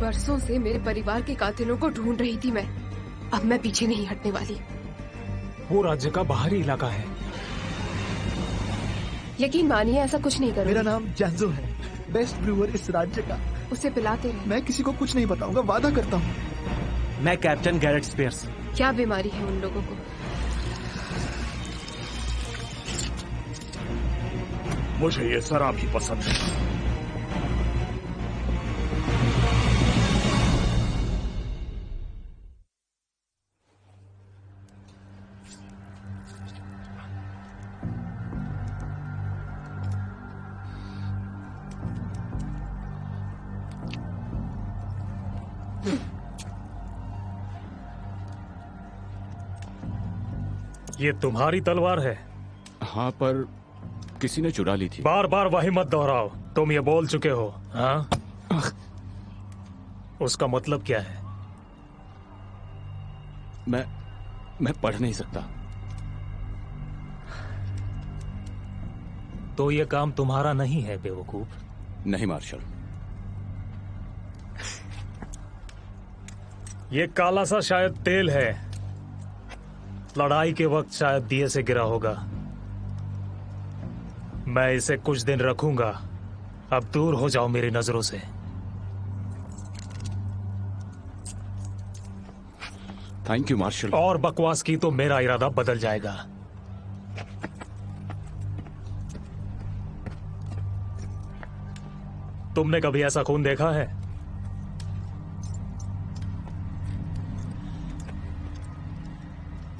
बरसों से मेरे परिवार के कातिलों को ढूंढ रही थी मैं। अब मैं पीछे नहीं हटने वाली। वो राज्य का बाहरी इलाका है। यकीन मानिए ऐसा कुछ नहीं करूँगी। मेरा नाम जैंजो है, बेस्ट ब्रूअर इस राज्य का। उसे पिलाते रहे। मैं किसी को कुछ नहीं बताऊंगा, वादा करता हूँ। मैं कैप्टन गैरेट स्पियर्स। क्या बीमारी है उन लोगों को? मुझे ये शराब ही पसंद है। ये तुम्हारी तलवार है? हाँ, पर किसी ने चुरा ली थी। बार बार वही मत दोहराओ, तुम ये बोल चुके हो। हाँ? उसका मतलब क्या है? मैं पढ़ नहीं सकता। तो ये काम तुम्हारा नहीं है बेवकूफ। नहीं मार्शल। ये काला सा शायद तेल है, लड़ाई के वक्त शायद दिए से गिरा होगा। मैं इसे कुछ दिन रखूंगा। अब दूर हो जाओ मेरी नजरों से। Thank you marshal. और बकवास की तो मेरा इरादा बदल जाएगा। तुमने कभी ऐसा खून देखा है?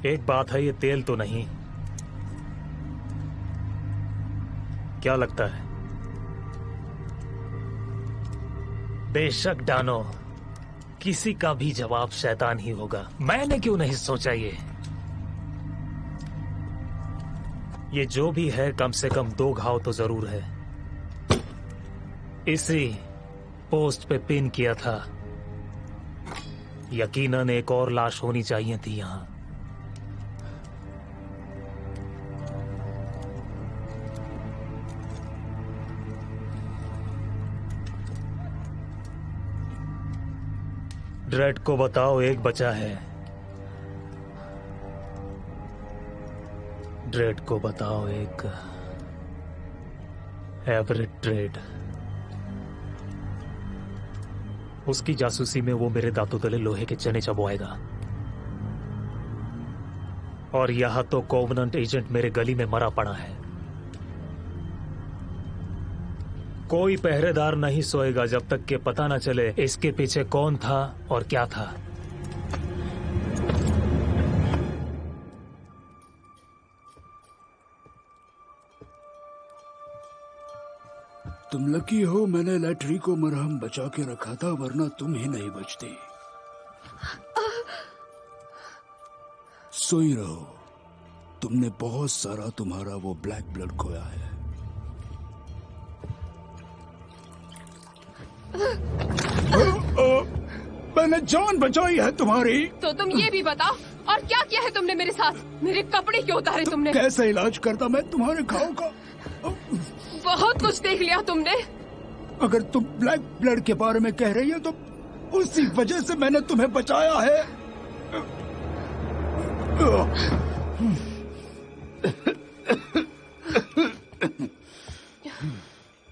एक बात है, ये तेल तो नहीं। क्या लगता है? बेशक डानो, किसी का भी जवाब शैतान ही होगा। मैंने क्यों नहीं सोचा ये जो भी है कम से कम 2 घाव तो जरूर है। इसी पोस्ट पे पिन किया था। यकीनन एक और लाश होनी चाहिए थी यहां। ड्रेड को बताओ एक बचा है। ड्रेड को बताओ एक एवरेट ड्रेड। उसकी जासूसी में वो मेरे दांतों तले लोहे के चने चबवाएगा। और यहां तो कोवेनेंट एजेंट मेरे गली में मरा पड़ा है। कोई पहरेदार नहीं सोएगा जब तक कि पता न चले इसके पीछे कौन था और क्या था। तुम लकी हो मैंने लैट्री को मरहम बचा के रखा था, वरना तुम ही नहीं बचती। सोई रहो, तुमने बहुत सारा तुम्हारा वो ब्लैक ब्लड खोया है। मैंने जान बचाई है तुम्हारी। तो तुम ये भी बताओ, और क्या किया है तुमने मेरे साथ? मेरे कपड़े क्यों उतारे तुमने? कैसे इलाज करता मैं तुम्हारे घाव का? बहुत कुछ देख लिया तुमने। अगर तुम ब्लैक ब्लड के बारे में कह रही हो तो उसी वजह से मैंने तुम्हें बचाया है।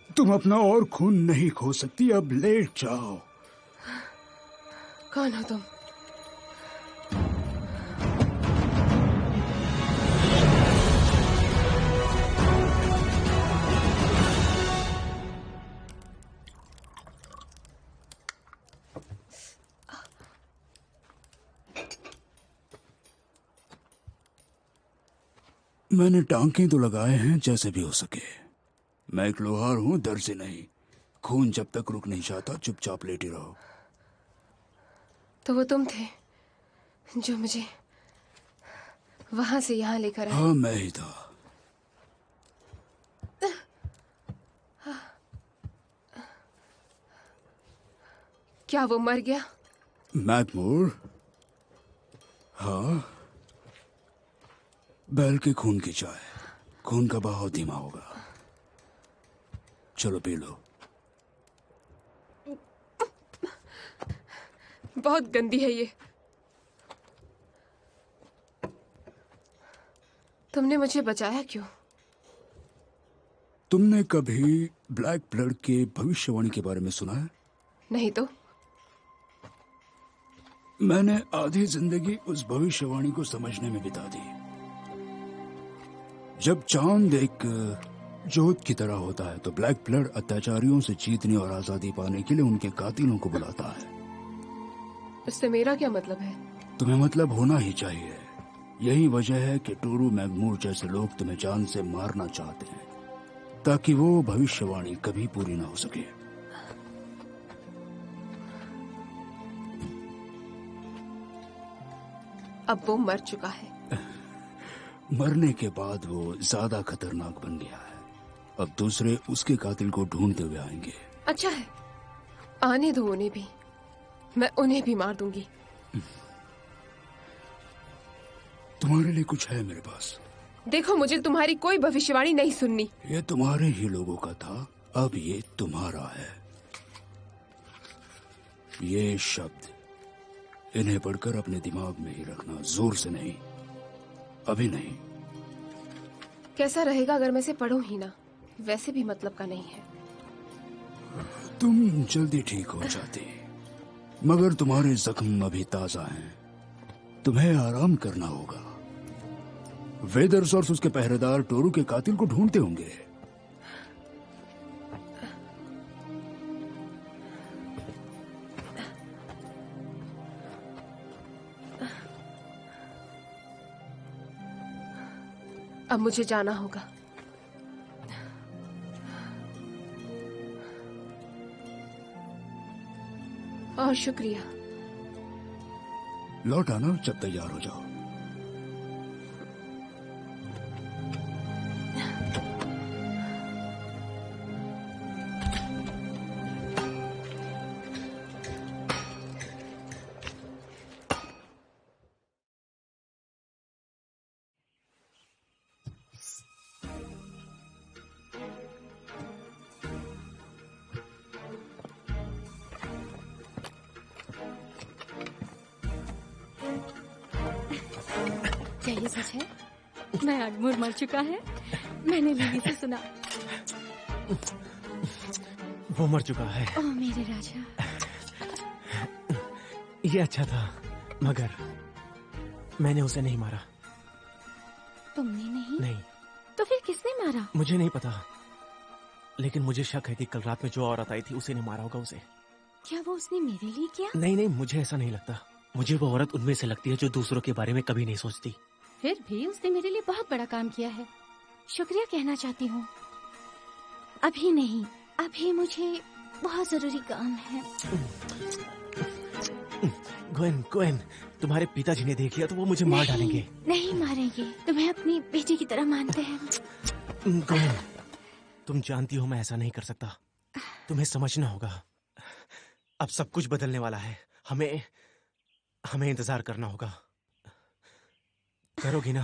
तुम अपना और खून नहीं खो सकती, अब लेट जाओ। कौन हो तुम? मैंने टांके तो लगाए हैं जैसे भी हो सके। मैं एक लोहार हूं, दर्जी नहीं। खून जब तक रुक नहीं जाता चुपचाप लेटी रहो। तो वो तुम थे जो मुझे वहां से यहाँ लेकर आए? हाँ, मैं ही था। क्या वो मर गया? मैकमोर? हाँ, बैल के खून की चाय। खून का बहाव धीमा होगा। चलो पी लो। बहुत गंदी है ये। तुमने मुझे बचाया क्यों? तुमने कभी ब्लैक ब्लड के भविष्यवाणी के बारे में सुना है? नहीं तो। मैंने आधी जिंदगी उस भविष्यवाणी को समझने में बिता दी। जब चांद एक जोत की तरह होता है तो ब्लैक ब्लड अत्याचारियों से जीतने और आजादी पाने के लिए उनके कातिलों को बुलाता है। इससे मेरा क्या मतलब है? तुम्हें मतलब होना ही चाहिए। यही वजह है कि टोरू मैगमूर जैसे लोग तुम्हें जान से मारना चाहते हैं ताकि वो भविष्यवाणी कभी पूरी ना हो सके। अब वो मर चुका है। मरने के बाद वो ज्यादा खतरनाक बन गया है। अब दूसरे उसके कातिल को ढूंढते हुए आएंगे। अच्छा है, आने दो उन्हें भी। मैं उन्हें भी मार दूंगी। तुम्हारे लिए कुछ है मेरे पास। देखो, मुझे तुम्हारी कोई भविष्यवाणी नहीं सुननी। ये तुम्हारे ही लोगों का था, अब ये तुम्हारा है। ये शब्द इन्हें पढ़कर अपने दिमाग में ही रखना, जोर से नहीं, अभी नहीं। कैसा रहेगा अगर मैं इसे पढ़ूं ही ना? वैसे भी मतलब का नहीं है। तुम जल्दी ठीक हो जाती, मगर तुम्हारे जख्म अभी ताजा हैं। तुम्हें आराम करना होगा। वेदर्स और उसके पहरेदार टोरू के कातिल को ढूंढते होंगे। अब मुझे जाना होगा। और शुक्रिया। लौट आना जब तैयार हो जाओ। क्या ये सच है? मैगमूर मर चुका है? मैंने लिली से सुना। वो मर चुका है। ओह मेरे राजा। ये अच्छा था, मगर मैंने उसे नहीं मारा। तुमने नहीं? नहीं। तो फिर किसने मारा? मुझे नहीं पता, लेकिन मुझे शक है कि कल रात में जो औरत आई थी उसी ने मारा होगा उसे। क्या वो उसने मेरे लिए किया? नहीं नहीं, मुझे ऐसा नहीं लगता। मुझे वो औरत उनमें से लगती है जो दूसरों के बारे में कभी नहीं सोचती। फिर भी उसने मेरे लिए बहुत बड़ा काम किया है। शुक्रिया कहना चाहती हूँ। अभी नहीं, अभी मुझे बहुत जरूरी काम है। ग्वेन, तुम्हारे पिताजी ने देख लिया तो वो मुझे मार डालेंगे। नहीं मारेंगे, तुम्हें अपनी बेटी की तरह मानते हैं। ग्वेन, तुम जानती हो मैं ऐसा नहीं कर सकता। तुम्हें समझना होगा, अब सब कुछ बदलने वाला है। हमें इंतजार करना होगा। करोगी ना?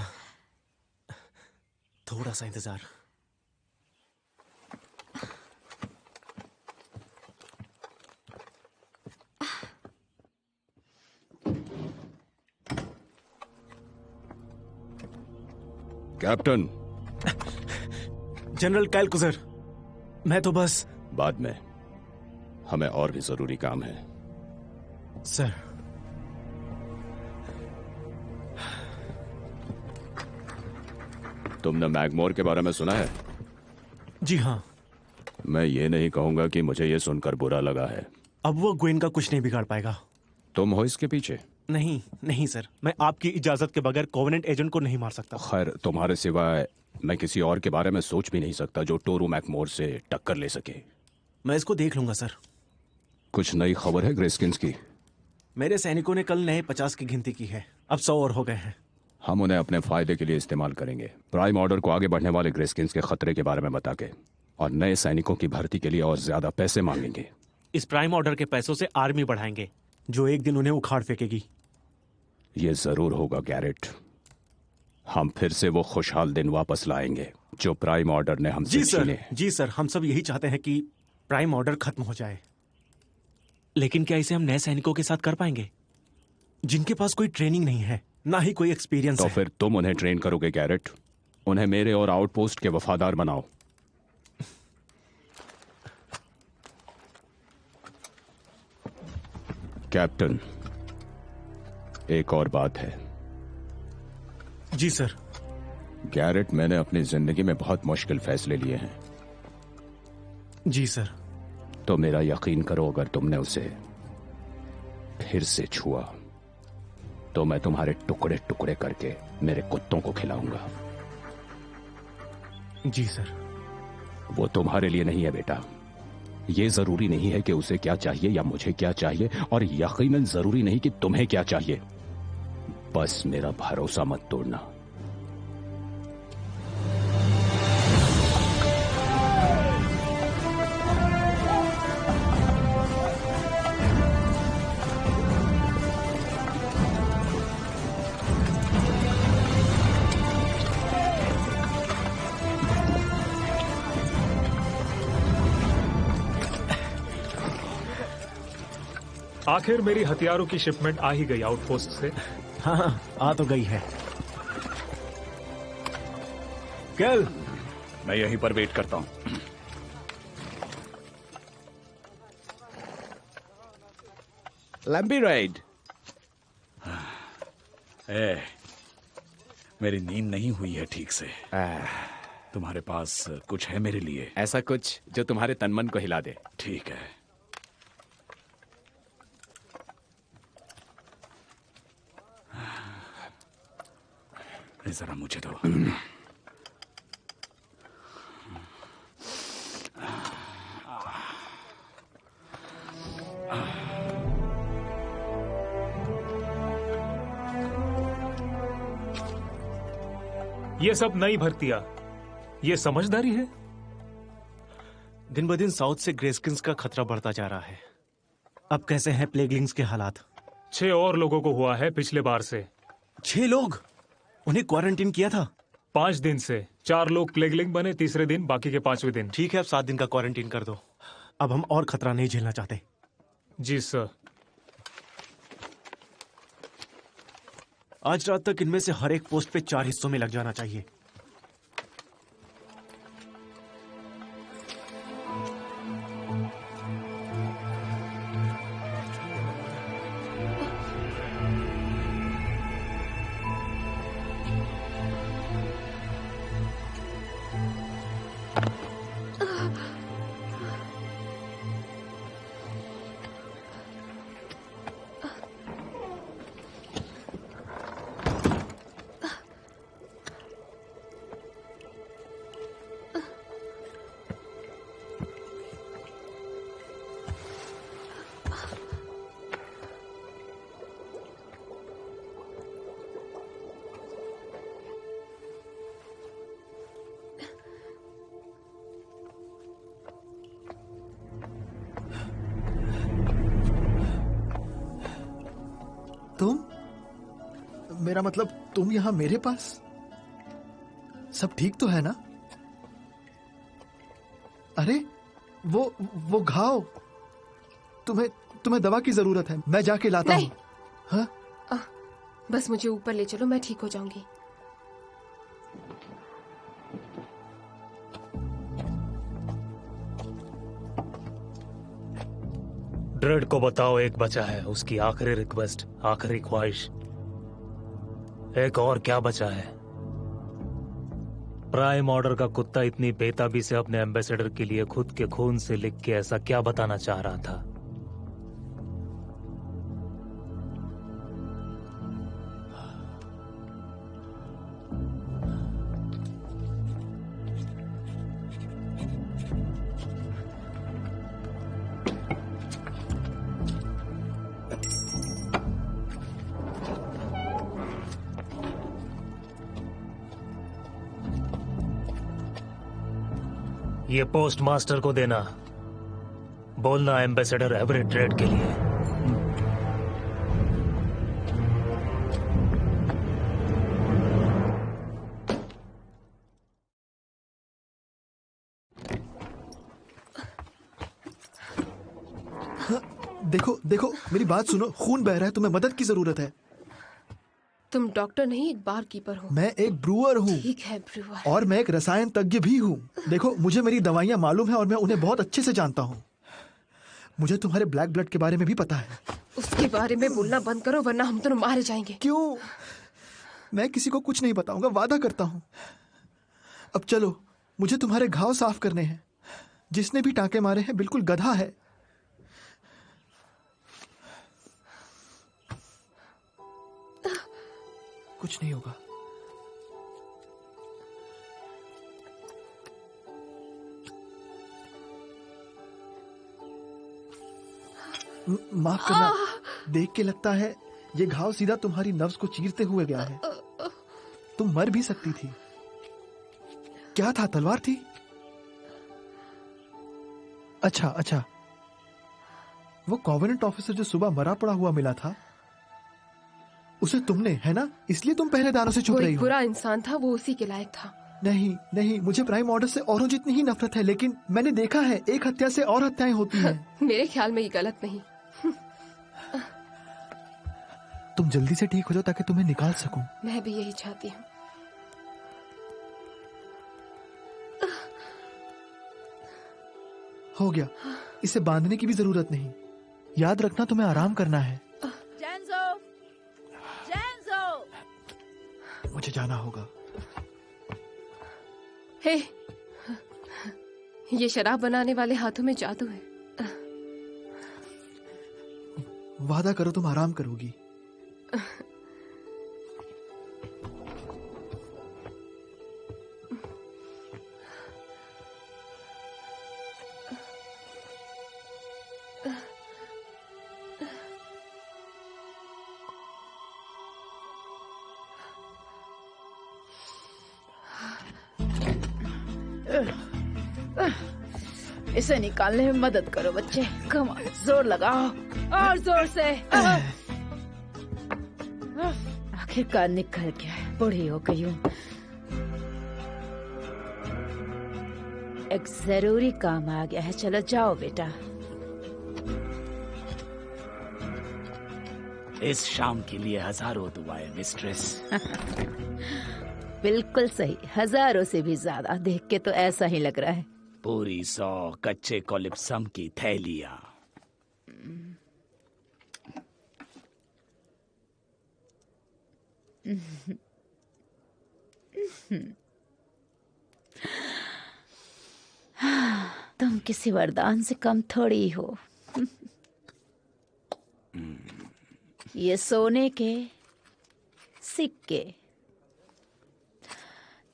थोड़ा सा इंतजार। कैप्टन। जनरल कैलकुजर, मैं तो बस। बाद में, हमें और भी जरूरी काम है। सर, तुमने मैगमोर के बारे में सुना है? जी हाँ। मैं ये नहीं कहूंगा कि मुझे ये सुनकर बुरा लगा है। अब वो ग्वेन का कुछ नहीं बिगाड़ पाएगा। तुम हो इसके पीछे? नहीं सर, मैं आपकी इजाजत के बगैर कोवेनेंट एजेंट को नहीं मार सकता। खैर, तुम्हारे सिवाय मैं किसी और के बारे में सोच भी नहीं सकता जो टोरू मैगमोर से टक्कर ले सके। मैं इसको देख लूंगा सर। कुछ नई खबर है ग्रेस्किंस की? मेरे सैनिकों ने कल नए 50 की गिनती की है, अब 100 और हो गए हैं। हम उन्हें अपने फायदे के लिए इस्तेमाल करेंगे, प्राइम ऑर्डर को आगे बढ़ने वाले ग्रेस्किंस के खतरे के बारे में बता के, और नए सैनिकों की भर्ती के लिए और ज्यादा पैसे मांगेंगे। इस प्राइम ऑर्डर के पैसों से आर्मी बढ़ाएंगे जो एक दिन उन्हें उखाड़ फेंकेगी। ये जरूर होगा गैरेट। हम फिर से वो खुशहाल दिन वापस लाएंगे जो प्राइम ऑर्डर ने हमसे छीने। जी सर, हम सब यही चाहते हैं कि प्राइम ऑर्डर खत्म हो जाए। लेकिन क्या इसे हम नए सैनिकों के साथ कर पाएंगे, जिनके पास कोई ट्रेनिंग नहीं है, ना ही कोई एक्सपीरियंस तो है? फिर तुम उन्हें ट्रेन करोगे गैरेट? उन्हें मेरे और आउटपोस्ट के वफादार बनाओ। कैप्टन, एक और बात है। जी सर। गैरेट, मैंने अपनी जिंदगी में बहुत मुश्किल फैसले लिए हैं। जी सर। तो मेरा यकीन करो, अगर तुमने उसे फिर से छुआ तो मैं तुम्हारे टुकड़े टुकड़े करके मेरे कुत्तों को खिलाऊंगा। जी सर। वो तुम्हारे लिए नहीं है बेटा। ये जरूरी नहीं है कि उसे क्या चाहिए या मुझे क्या चाहिए, और यकीनन जरूरी नहीं कि तुम्हें क्या चाहिए। बस मेरा भरोसा मत तोड़ना। आखिर मेरी हथियारों की शिपमेंट आ ही गई आउटपोस्ट से। हाँ, आ तो गई है। कल मैं यहीं पर वेट करता हूं। लंबी राइड। मेरी नींद नहीं हुई है ठीक से। तुम्हारे पास कुछ है मेरे लिए? ऐसा कुछ जो तुम्हारे तन मन को हिला दे। ठीक है। जरा मुझे दो। ये सब नई भर्तियां, ये समझदारी है? दिन ब दिन साउथ से ग्रेस्किन्स का खतरा बढ़ता जा रहा है। अब कैसे हैं प्लेगलिंग्स के हालात? 6 और लोगों को हुआ है पिछले बार से। 6 लोग? उन्हें क्वारंटीन किया था? 5 दिन से 4 लोग प्लेगलिंग बने तीसरे दिन, बाकी के 5वें दिन। ठीक है, अब 7 दिन का क्वारंटीन कर दो। अब हम और खतरा नहीं झेलना चाहते। जी सर। आज रात तक इनमें से हर एक पोस्ट पे 4 हिस्सों में लग जाना चाहिए। तुम? मेरा मतलब तुम यहाँ मेरे पास? सब ठीक तो है ना? अरे वो घाव, तुम्हें दवा की जरूरत है। मैं जाके लाता हूँ। हाँ? बस मुझे ऊपर ले चलो, मैं ठीक हो जाऊंगी। ड्रेड को बताओ एक बचा है, उसकी आखिरी रिक्वेस्ट, आखिरी ख्वाहिश। एक और क्या बचा है? प्राइम ऑर्डर का कुत्ता इतनी बेताबी से अपने एम्बेसडर के लिए खुद के खून से लिख के ऐसा क्या बताना चाह रहा था? ये पोस्ट मास्टर को देना, बोलना एम्बेसडर एवरेट ड्रेड के लिए। देखो देखो, मेरी बात सुनो, खून बह रहा है, तुम्हें मदद की जरूरत है। तुम डॉक्टर नहीं, एक बार कीपर हो। मैं एक ब्रूअर हूँ। ठीक है ब्रूअर। और मैं एक रसायन तज्ञ भी हूँ। देखो, मुझे मेरी दवाइयाँ मालूम है और मैं उन्हें बहुत अच्छे से जानता हूँ। मुझे तुम्हारे ब्लैक ब्लड के बारे में भी पता है। उसके बारे में बोलना बंद करो वरना हम दोनों मारे जाएंगे। क्यों? मैं किसी को कुछ नहीं बताऊंगा, वादा करता हूँ। अब चलो, मुझे तुम्हारे घाव साफ करने हैं। जिसने भी टांके मारे हैं बिल्कुल गधा है। कुछ नहीं होगा। माफ करना, देख के लगता है ये घाव सीधा तुम्हारी नब्ज को चीरते हुए गया है। तुम मर भी सकती थी। क्या था, तलवार थी? अच्छा अच्छा, वो कॉवेनेंट ऑफिसर जो सुबह मरा पड़ा हुआ मिला था, उसे तुमने, है ना? इसलिए तुम पहरेदारों से छुप वो रही एक हो। बुरा इंसान था, वो उसी के लायक था। नहीं नहीं, मुझे प्राइम ऑर्डर से औरों जितनी ही नफरत है, लेकिन मैंने देखा है एक हत्या से और हत्याएं होती हैं। मेरे ख्याल में ये गलत नहीं। तुम जल्दी से ठीक हो जाओ ताकि तुम्हें निकाल सकूं। मैं भी यही चाहती हूँ। हो गया, इसे बांधने की भी जरूरत नहीं। याद रखना, तुम्हें आराम करना है। जेंजो, जेंजो। मुझे जाना होगा। हे, ये शराब बनाने वाले हाथों में जादू है। वादा करो तुम आराम करोगी। इसे निकालने में मदद करो बच्चे। कम ऑन, जोर लगाओ और जोर से। आखिरकार निकल गया है, बूढ़ी हो गई हूँ। एक जरूरी काम आ गया है, चलो जाओ बेटा। इस शाम के लिए हजारों दुआएं मिस्ट्रेस। बिल्कुल सही, हजारों से भी ज्यादा। देख के तो ऐसा ही लग रहा है। पूरी 100 कच्चे कोलिप्सम की थैलियां। तुम किसी वरदान से कम थोड़ी हो। ये सोने के सिक्के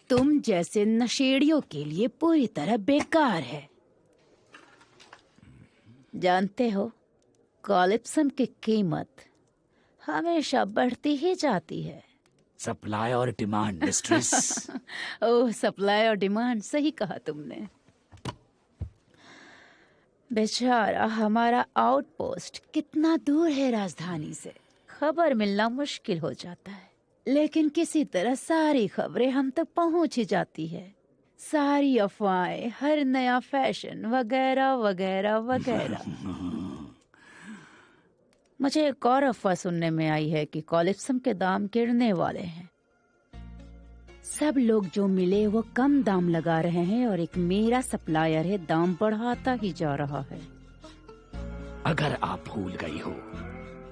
तुम जैसे नशेड़ियों के लिए पूरी तरह बेकार है। जानते हो, कोलिप्सम की कीमत हमेशा बढ़ती ही जाती है। सप्लाई और डिमांड मिस्ट्रेस। ओह, सप्लाई और डिमांड, सही कहा तुमने। बेचारा हमारा आउटपोस्ट कितना दूर है राजधानी से, खबर मिलना मुश्किल हो जाता है। लेकिन किसी तरह सारी खबरें हम तक पहुंच ही जाती है। सारी अफवाहें, हर नया फैशन वगैरह वगैरह वगैरह। मुझे एक और अफवाह सुनने में आई है कि कोलिप्सम के दाम गिरने वाले हैं। सब लोग जो मिले वो कम दाम लगा रहे हैं और एक मेरा सप्लायर है, दाम बढ़ाता ही जा रहा है। अगर आप भूल गई हो,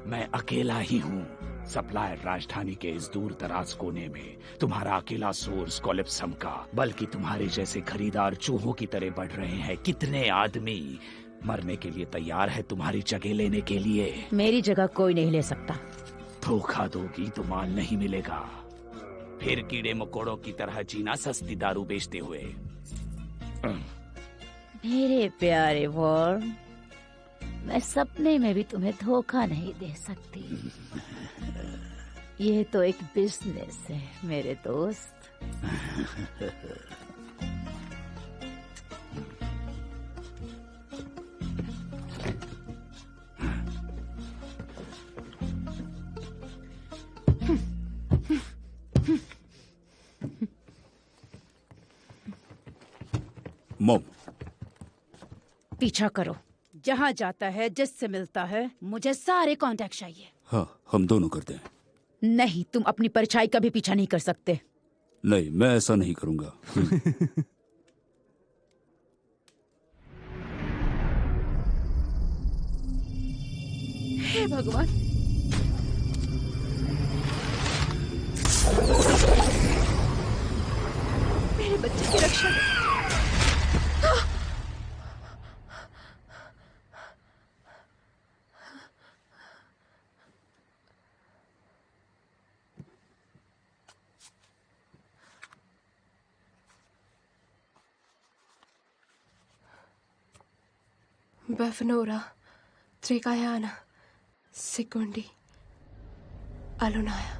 मैं अकेला ही हूँ। सप्लायर राजधानी के इस दूर दराज कोने में, तुम्हारा अकेला सोर्स कोलिप्सम का। बल्कि तुम्हारे जैसे खरीदार चूहों की तरह बढ़ रहे हैं। कितने आदमी मरने के लिए तैयार है तुम्हारी जगह लेने के लिए। मेरी जगह कोई नहीं ले सकता। धोखा दोगी तो माल नहीं मिलेगा। फिर कीड़े मकोड़ों की तरह जीना सस्ती दारू बेचते हुए। मेरे प्यारे वॉर्न, मैं सपने में भी तुम्हें धोखा नहीं दे सकती। ये तो एक बिजनेस है मेरे दोस्त। मॉम, पीछा करो। जहाँ जाता है, जिससे मिलता है, मुझे सारे कांटेक्ट चाहिए। हाँ, हम दोनों करते हैं। नहीं, तुम अपनी परछाई का भी पीछा नहीं कर सकते। नहीं, मैं ऐसा नहीं करूंगा। हे भगवान, मेरे बच्चे की रक्षा कर। Bafnora, Trikayana, Sekundi, Alunaya.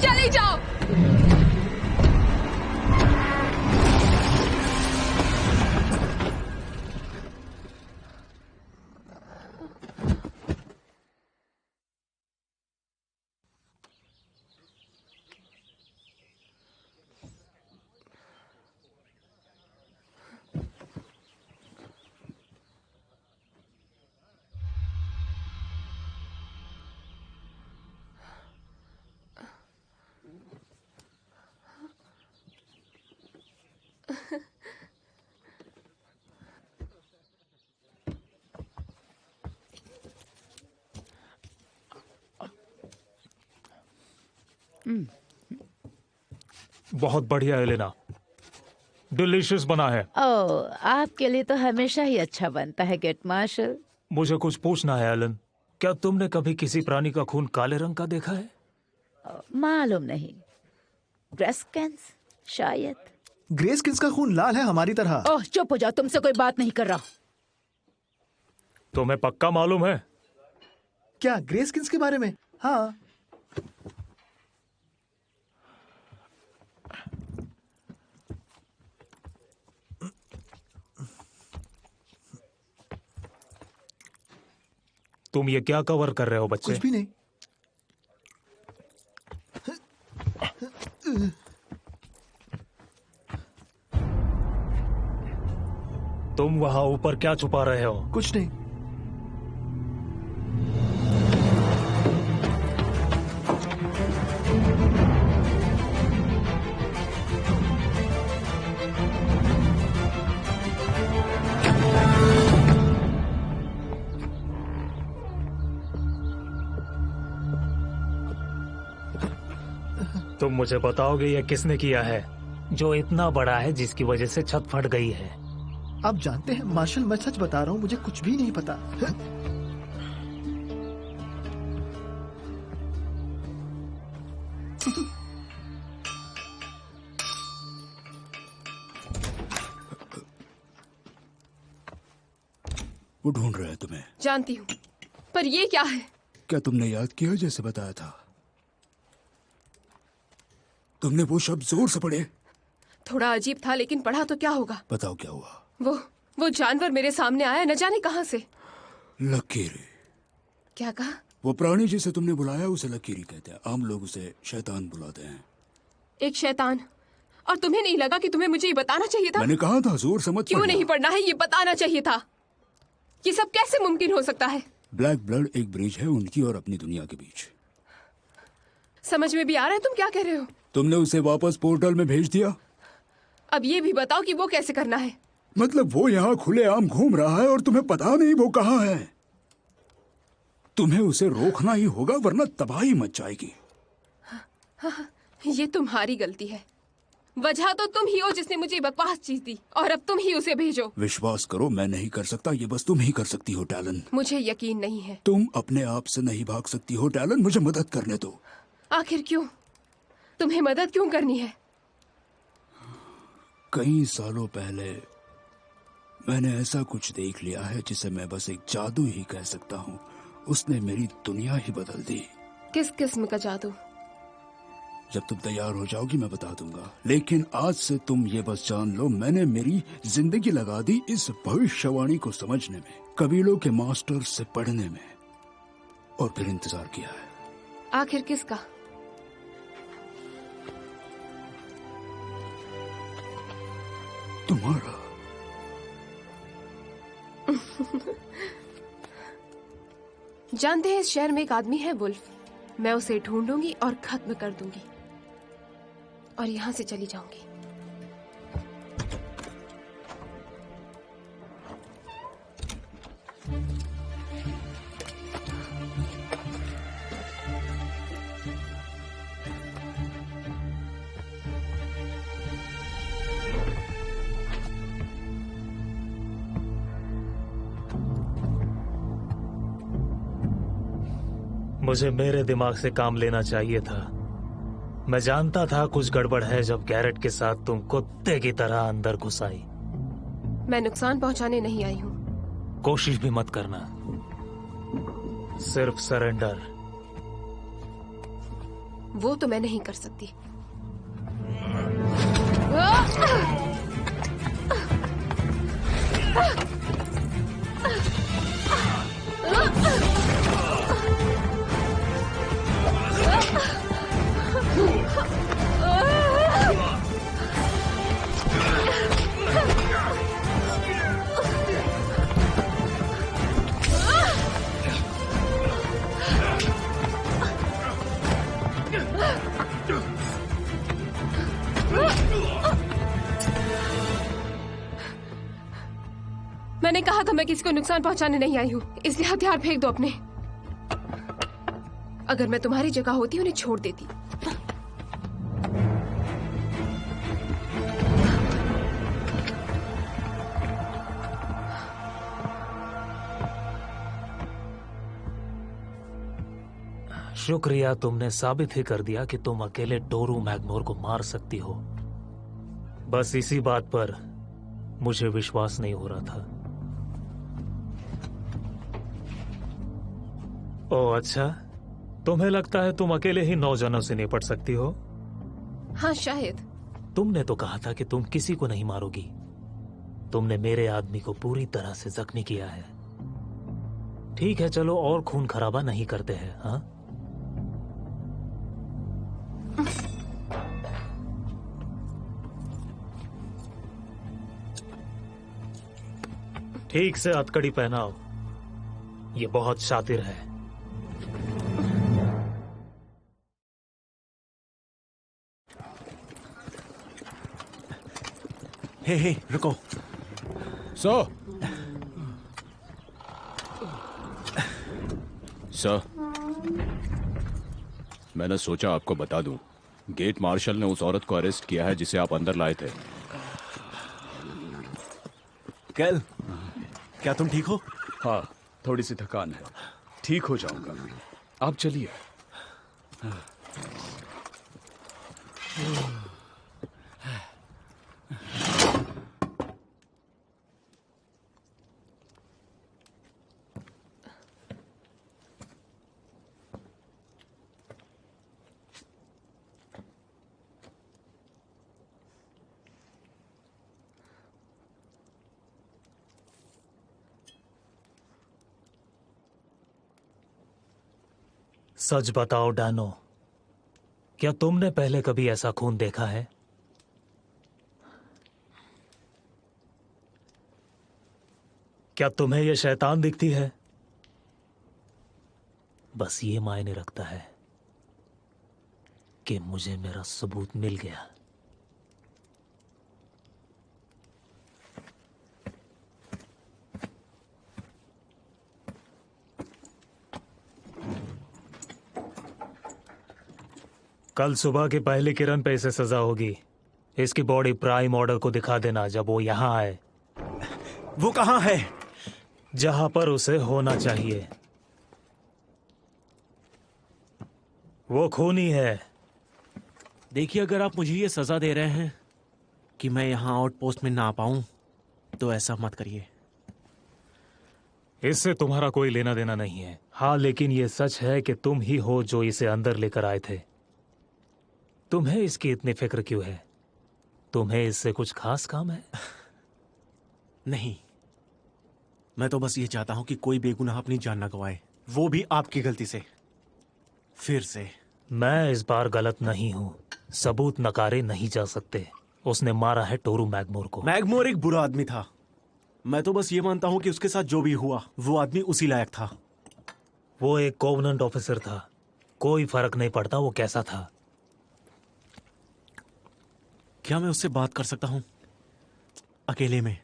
चले जाओ। बहुत बढ़िया एलेना, डिलीशियस बना है। ओह, आपके लिए तो हमेशा ही अच्छा बनता है गेट मार्शल। मुझे कुछ पूछना है एलन, क्या तुमने कभी किसी प्राणी का खून काले रंग का देखा है? मालूम नहीं, ग्रेस्किंस शायद। ग्रेस्किंस का खून लाल है हमारी तरह। ओह, चुप हो जाओ, तुमसे कोई बात नहीं कर रहा। तुम्हें पक्का मालूम है? क्या ग्रेस्किंस के बारे में? हाँ। तुम ये क्या कवर कर रहे हो बच्चे? कुछ भी नहीं। तुम वहां ऊपर क्या छुपा रहे हो? कुछ नहीं। तुम मुझे बताओगे ये किसने किया है, जो इतना बड़ा है जिसकी वजह से छत फट गई है? आप जानते हैं मार्शल, मैं सच बता रहा हूँ, मुझे कुछ भी नहीं पता। वो ढूंढ रहे हैं तुम्हें। जानती हूँ, पर ये क्या है? क्या तुमने याद किया जैसे बताया था? तुमने वो शब्द जोर से पढ़े? थोड़ा अजीब था, लेकिन पढ़ा तो क्या होगा। बताओ क्या हुआ। वो जानवर मेरे सामने आया, न जाने कहां से। लकीरी। क्या कहा? वो प्राणी जिसे तुमने बुलाया उसे लकीरी कहते हैं। आम लोग उसे शैतान बुलाते हैं। एक शैतान? और तुम्हें नहीं लगा कि तुम्हें मुझे ये बताना चाहिए था? मैंने कहा था जोर से मत क्यों नहीं पढ़ना है, ये बताना चाहिए था। ये सब कैसे मुमकिन हो सकता है? ब्लैक ब्लड एक ब्रिज है उनकी और अपनी दुनिया के बीच। समझ में भी आ रहा है तुम क्या कह रहे हो? तुमने उसे वापस पोर्टल में भेज दिया। अब ये भी बताओ कि वो कैसे करना है। मतलब वो यहाँ खुलेआम घूम रहा है और तुम्हें पता नहीं वो कहाँ है। तुम्हें उसे रोकना ही होगा वरना तबाही मच जाएगी। हाँ, ये तुम्हारी गलती है। वजह तो तुम ही हो जिसने मुझे बकवास चीज दी, और अब तुम ही उसे भेजो। विश्वास करो, मैं नहीं कर सकता, ये बस तुम ही कर सकती हो टैलन। मुझे यकीन नहीं है। तुम अपने आप से नहीं भाग सकती हो टैलन, मुझे मदद करने दो। आखिर क्यों? तुम्हें मदद क्यों करनी है? कई सालों पहले मैंने ऐसा कुछ देख लिया है जिसे मैं बस एक जादू ही कह सकता हूँ। उसने मेरी दुनिया ही बदल दी। किस किस्म का जादू? जब तुम तैयार हो जाओगी मैं बता दूंगा, लेकिन आज से तुम ये बस जान लो, मैंने मेरी जिंदगी लगा दी इस भविष्यवाणी को समझने में, कबीलों के मास्टर से पढ़ने में, और फिर इंतजार किया है। आखिर किसका? तुम्हारा। जानते हैं, इस शहर में एक आदमी है वुल्फ। मैं उसे ढूंढूंगी और खत्म कर दूंगी, और यहां से चली जाऊंगी। मुझे मेरे दिमाग से काम लेना चाहिए था। मैं जानता था कुछ गड़बड़ है जब गैरेट के साथ तुम कुत्ते की तरह अंदर घुस आई। मैं नुकसान पहुंचाने नहीं आई हूं। कोशिश भी मत करना, सिर्फ सरेंडर। वो तो मैं नहीं कर सकती। मैंने कहा था मैं किसी को नुकसान पहुंचाने नहीं आई हूं, इसलिए हथियार फेंक दो अपने। अगर मैं तुम्हारी जगह होती उन्हें छोड़ देती। शुक्रिया, तुमने साबित ही कर दिया कि तुम अकेले टोरू मैग्मोर को मार सकती हो। बस इसी बात पर मुझे विश्वास नहीं हो रहा था। ओह अच्छा, तुम्हें लगता है तुम अकेले ही 9 जनों से निपट सकती हो? हाँ शायद। तुमने तो कहा था कि तुम किसी को नहीं मारोगी। तुमने मेरे आदमी को पूरी तरह से जख्मी किया है। ठीक है, चलो और खून खराबा नहीं करते हैं। हाँ, ठीक से हथकड़ी पहनाओ, ये बहुत शातिर है। हे रुको। सर, मैंने सोचा आपको बता दूं, गेट मार्शल ने उस औरत को अरेस्ट किया है जिसे आप अंदर लाए थे। कैल, क्या तुम ठीक हो? हाँ, थोड़ी सी थकान है, ठीक हो जाऊंगा। आप चलिए। सच बताओ डानो, क्या तुमने पहले कभी ऐसा खून देखा है? क्या तुम्हें यह शैतान दिखती है? बस ये मायने रखता है कि मुझे मेरा सबूत मिल गया। कल सुबह की पहली किरण पे इसे सजा होगी। इसकी बॉडी प्राइम ऑर्डर को दिखा देना जब वो यहाँ आए। वो कहाँ है? जहां पर उसे होना चाहिए। वो खूनी है। देखिए, अगर आप मुझे ये सजा दे रहे हैं कि मैं यहाँ आउटपोस्ट में ना आ पाऊं, तो ऐसा मत करिए। इससे तुम्हारा कोई लेना देना नहीं है। हाँ, लेकिन ये सच है कि तुम ही हो जो इसे अंदर लेकर आए थे। तुम्हें इसकी इतनी फिक्र क्यों है? तुम्हें इससे कुछ खास काम है? नहीं, मैं तो बस ये चाहता हूं कि कोई बेगुनाह अपनी जान न गवाए, वो भी आपकी गलती से। फिर से मैं इस बार गलत नहीं हूं। सबूत नकारे नहीं जा सकते। उसने मारा है टोरू मैगमोर को। मैगमोर एक बुरा आदमी था। मैं तो बस ये मानता हूं कि उसके साथ जो भी हुआ वो आदमी उसी लायक था। वो एक कोवेनेंट ऑफिसर था। कोई फर्क नहीं पड़ता वो कैसा था। क्या मैं उससे बात कर सकता हूं अकेले में?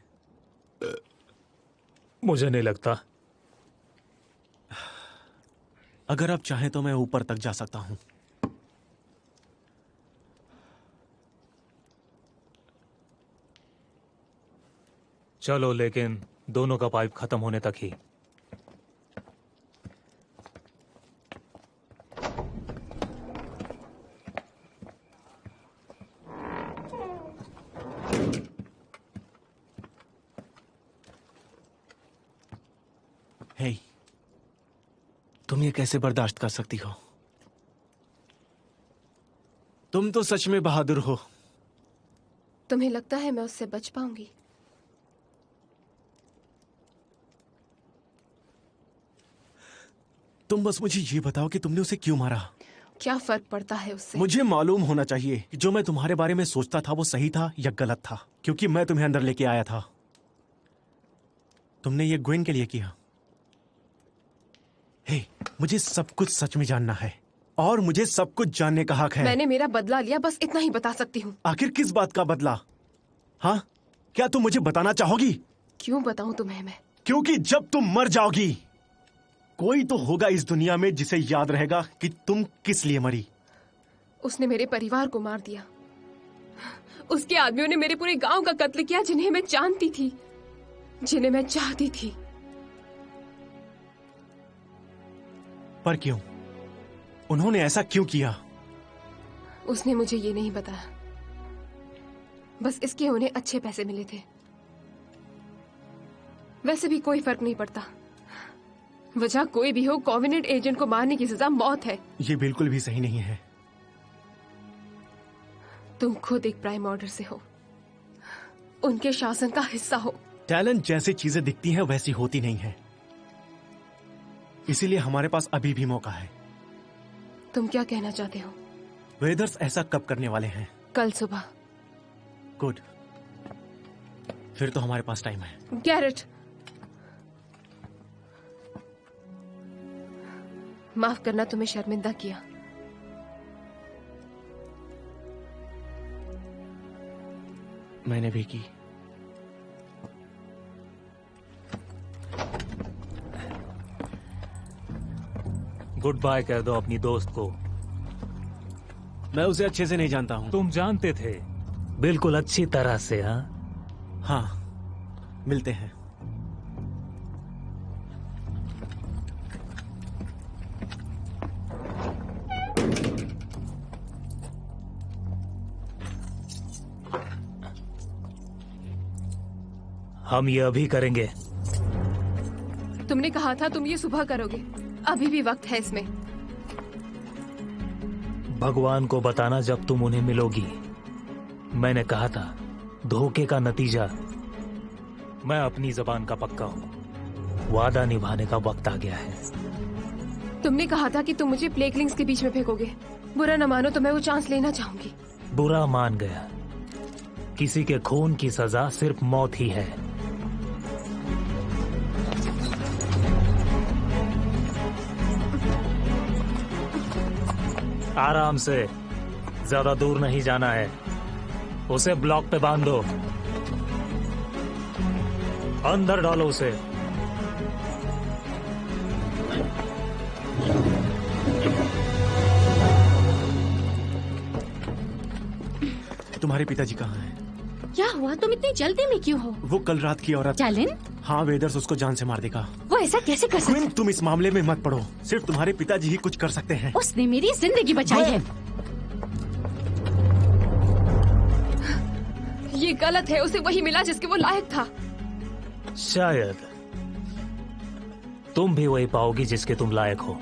मुझे नहीं लगता। अगर आप चाहें तो मैं ऊपर तक जा सकता हूं। चलो, लेकिन दोनों का पाइप खत्म होने तक ही। हे, तुम ये कैसे बर्दाश्त कर सकती हो? तुम तो सच में बहादुर हो। तुम्हें लगता है मैं उससे बच पाऊंगी? तुम बस मुझे ये बताओ कि तुमने उसे क्यों मारा? क्या फर्क पड़ता है उससे? मुझे मालूम होना चाहिए कि जो मैं तुम्हारे बारे में सोचता था वो सही था या गलत था, क्योंकि मैं तुम्हें अंदर लेके आया था। तुमने ये ग्वेन के लिए किया। हे, मुझे सब कुछ सच में जानना है और मुझे सब कुछ जानने का हक है। मैंने मेरा बदला लिया, बस इतना ही बता सकती हूँ। आखिर किस बात का बदला? हाँ, क्या तुम मुझे बताना चाहोगी? क्यों बताऊं तुम्हें मैं? क्योंकि जब तुम मर जाओगी, कोई तो होगा इस दुनिया में जिसे याद रहेगा कि तुम किस लिए मरी। उसने मेरे परिवार को मार दिया। उसके आदमियों ने मेरे पूरे गांव का कत्ल किया, जिन्हें मैं जानती थी, जिन्हें मैं चाहती थी। पर क्यों? उन्होंने ऐसा क्यों किया? उसने मुझे ये नहीं बताया, बस इसके उन्हें अच्छे पैसे मिले थे। वैसे भी कोई फर्क नहीं पड़ता। वजह कोई भी हो, कोवेनेंट एजेंट को मारने की सजा मौत है। ये बिल्कुल भी सही नहीं है। तुम खुद एक प्राइम ऑर्डर से हो, उनके शासन का हिस्सा हो। टैलेंट जैसी चीजें दिखती हैं वैसी होती नहीं है, इसीलिए हमारे पास अभी भी मौका है। तुम क्या कहना चाहते हो? वेदर्स ऐसा कब करने वाले हैं? कल सुबह। गुड, फिर तो हमारे पास टाइम है। गैरेट, माफ करना, तुम्हें शर्मिंदा किया। मैंने भी की। गुड बाय कह दो अपनी दोस्त को। मैं उसे अच्छे से नहीं जानता हूं। तुम जानते थे बिल्कुल अच्छी तरह से। हाँ हाँ, मिलते हैं। हम ये अभी करेंगे। तुमने कहा था तुम ये सुबह करोगे, अभी भी वक्त है इसमें। भगवान को बताना जब तुम उन्हें मिलोगी। मैंने कहा था, धोखे का नतीजा। मैं अपनी जबान का पक्का हूँ। वादा निभाने का वक्त आ गया है। तुमने कहा था कि तुम मुझे प्लेगलिंग्स के बीच में फेंकोगे। बुरा न मानो तो मैं वो चांस लेना चाहूंगी। बुरा मान गया। किसी के खून की सजा सिर्फ मौत ही है। आराम से, ज्यादा दूर नहीं जाना है। उसे ब्लॉक पे बांध दो, अंदर डालो उसे। तुम्हारे पिताजी कहाँ हैं? क्या हुआ? तुम इतनी जल्दी में क्यों हो? वो कल रात की औरत। टैलिन? हाँ, वेदर्स उसको जान से मार देगा। वो ऐसा कैसे कर सकता? क्वीन, तुम इस मामले में मत पड़ो। सिर्फ तुम्हारे पिताजी ही कुछ कर सकते हैं। उसने मेरी जिंदगी बचाई है। ये गलत है। उसे वही मिला जिसके वो लायक था। शायद तुम भी वही पाओगी जिसके तुम लायक हो।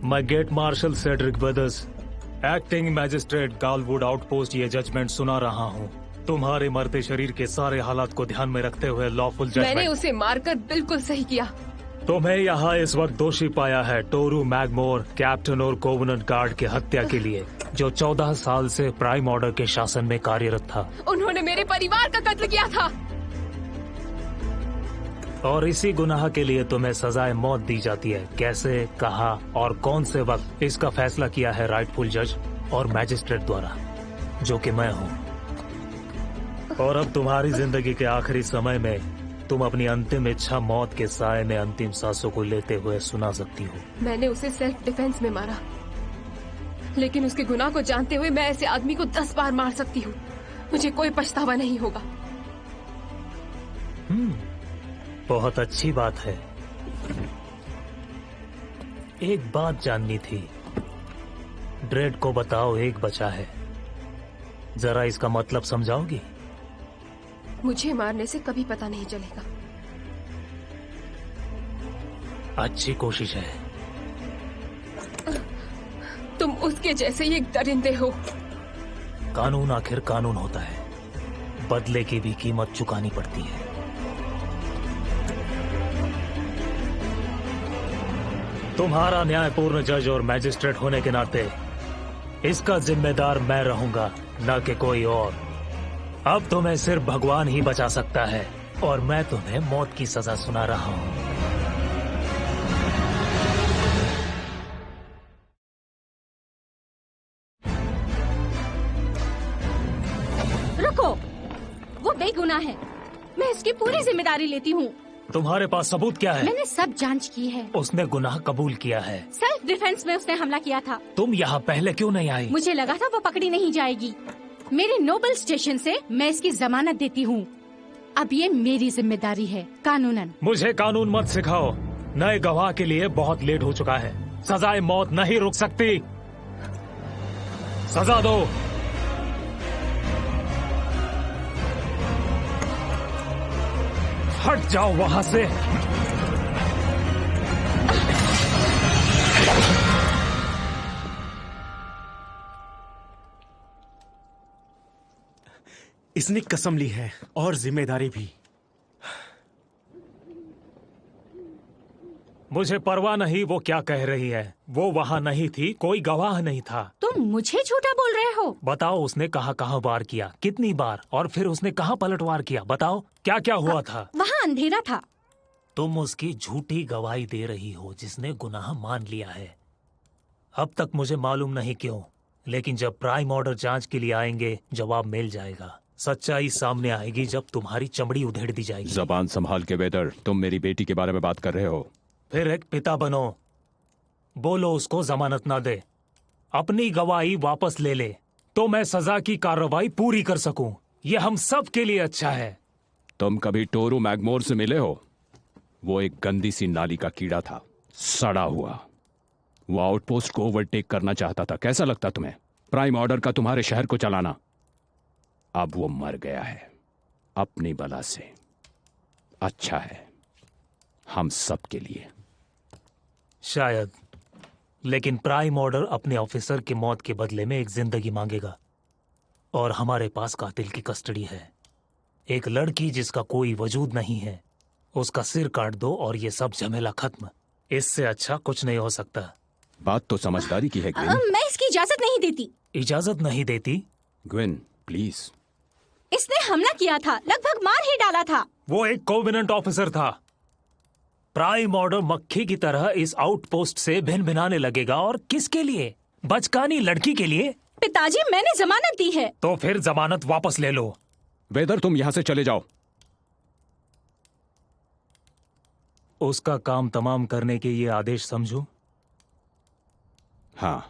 मैं gate marshal Cedric Weathers, acting magistrate Galwood outpost, ये जजमेंट सुना रहा हूँ। तुम्हारे मरते शरीर के सारे हालात को ध्यान में रखते हुए लॉफुल मैंने जजमेंट। उसे मारकर बिल्कुल सही किया। तुम्हें यहाँ इस वक्त दोषी पाया है टोरू मैगमोर, कैप्टन और कोवेनेंट गार्ड की हत्या के लिए, जो 14 साल से प्राइम ऑर्डर के शासन में कार्यरत था। उन्होंने मेरे परिवार का कत्ल किया था। और इसी गुनाह के लिए तुम्हें सजाए मौत दी जाती है। कैसे, कहा और कौन से वक्त, इसका फैसला किया है राइटफुल जज और मैजिस्ट्रेट द्वारा, जो कि मैं हूँ। और अब तुम्हारी जिंदगी के आखिरी समय में तुम अपनी अंतिम इच्छा मौत के साए में अंतिम सांसों को लेते हुए सुना सकती हो। मैंने उसे सेल्फ डिफेंस में मारा, लेकिन उसके गुनाह को जानते हुए मैं ऐसे आदमी को 10 बार मार सकती हूँ। मुझे कोई पछतावा नहीं होगा। बहुत अच्छी बात है। एक बात जाननी थी। ड्रेड को बताओ एक बचा है। जरा इसका मतलब समझाओगी? मुझे मारने से कभी पता नहीं चलेगा। अच्छी कोशिश है। तुम उसके जैसे ही एक दरिंदे हो। कानून आखिर कानून होता है, बदले की भी कीमत चुकानी पड़ती है। तुम्हारा न्यायपूर्ण जज और मैजिस्ट्रेट होने के नाते इसका जिम्मेदार मैं रहूंगा, न कि कोई और। अब तुम्हें सिर्फ भगवान ही बचा सकता है, और मैं तुम्हें मौत की सजा सुना रहा हूं। रुको, वो बेगुनाह है। मैं इसकी पूरी जिम्मेदारी लेती हूँ। तुम्हारे पास सबूत क्या है? मैंने सब जांच की है। उसने गुनाह कबूल किया है। सेल्फ डिफेंस में उसने हमला किया था। तुम यहाँ पहले क्यों नहीं आई? मुझे लगा था वो पकड़ी नहीं जाएगी। मेरे नोबल स्टेशन से मैं इसकी जमानत देती हूँ। अब ये मेरी जिम्मेदारी है कानूनन। मुझे कानून मत सिखाओ। नए गवाह के लिए बहुत लेट हो चुका है। सजाए मौत नहीं रुक सकती। सजा दो। हट जाओ वहां से। इसने कसम ली है और जिम्मेदारी भी। मुझे परवाह नहीं वो क्या कह रही है। वो वहाँ नहीं थी, कोई गवाह नहीं था। तुम मुझे झूठा बोल रहे हो? बताओ उसने कहाँ वार किया, कितनी बार, और फिर उसने कहाँ पलटवार किया। बताओ क्या क्या हुआ था। वहाँ अंधेरा था। तुम उसकी झूठी गवाही दे रही हो जिसने गुनाह मान लिया है। अब तक मुझे मालूम नहीं क्यों, लेकिन जब प्राइम ऑर्डर जांच के लिए आएंगे जवाब मिल जाएगा। सच्चाई सामने आएगी जब तुम्हारी चमड़ी उधेड़ दी जाएगी। जबान संभाल के वेदर, तुम मेरी बेटी के बारे में बात कर रहे हो। फिर एक पिता बनो। बोलो उसको जमानत ना दे, अपनी गवाही वापस ले ले, तो मैं सजा की कार्रवाई पूरी कर सकूं। ये हम सब के लिए अच्छा है। तुम कभी टोरू मैगमोर से मिले हो? वो एक गंदी सी नाली का कीड़ा था, सड़ा हुआ। वो आउटपोस्ट को ओवरटेक करना चाहता था। कैसा लगता तुम्हें प्राइम ऑर्डर का तुम्हारे शहर को चलाना? अब वो मर गया है अपनी बला से। अच्छा है हम सब के लिए। शायद, लेकिन प्राइम ऑर्डर अपने ऑफिसर की मौत के बदले में एक जिंदगी मांगेगा, और हमारे पास कातिल की कस्टडी है। एक लड़की जिसका कोई वजूद नहीं है, उसका सिर काट दो और ये सब झमेला खत्म। इससे अच्छा कुछ नहीं हो सकता। बात तो समझदारी की है ग्विन। मैं इसकी इजाजत नहीं देती। इजाजत नहीं देती? Gwyn please. इसने हमला किया था, लगभग मार ही डाला था। वो एक कोवेनेंट ऑफिसर था। प्राइम ऑर्डर मक्खी की तरह इस आउटपोस्ट से भिन भिनाने लगेगा, और किसके लिए? बचकानी लड़की के लिए? पिताजी मैंने जमानत दी है। तो फिर जमानत वापस ले लो। वेदर तुम यहां से चले जाओ। उसका काम तमाम करने के ये आदेश समझो। हाँ।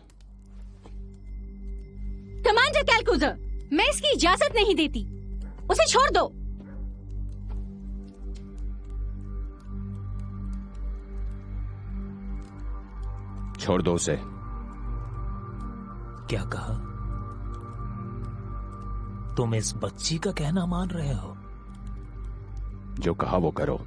कमांडर कैलकुज़र, मैं इसकी इजाजत नहीं देती। उसे छोड़ दो। छोड़ दो उसे। क्या कहा? तुम इस बच्ची का कहना मान रहे हो? जो कहा वो करो।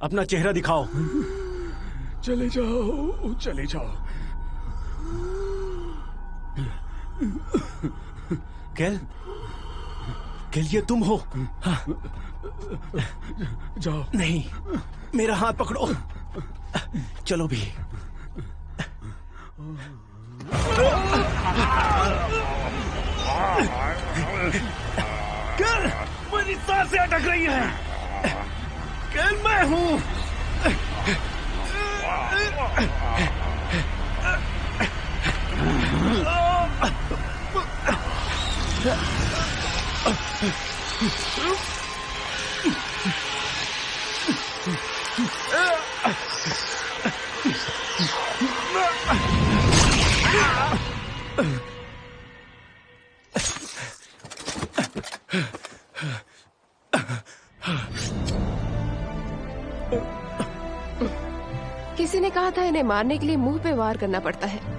अपना चेहरा दिखाओ। चले जाओ, चले जाओ। कैल, कैल ये तुम हो? हाँ। जाओ। नहीं, मेरा हाथ पकड़ो। चलो भी। कैल, मेरी सांसें अटक रही हैं। कैल, मैं हूं। किसी ने कहा था इन्हें मारने के लिए मुंह पे वार करना पड़ता है।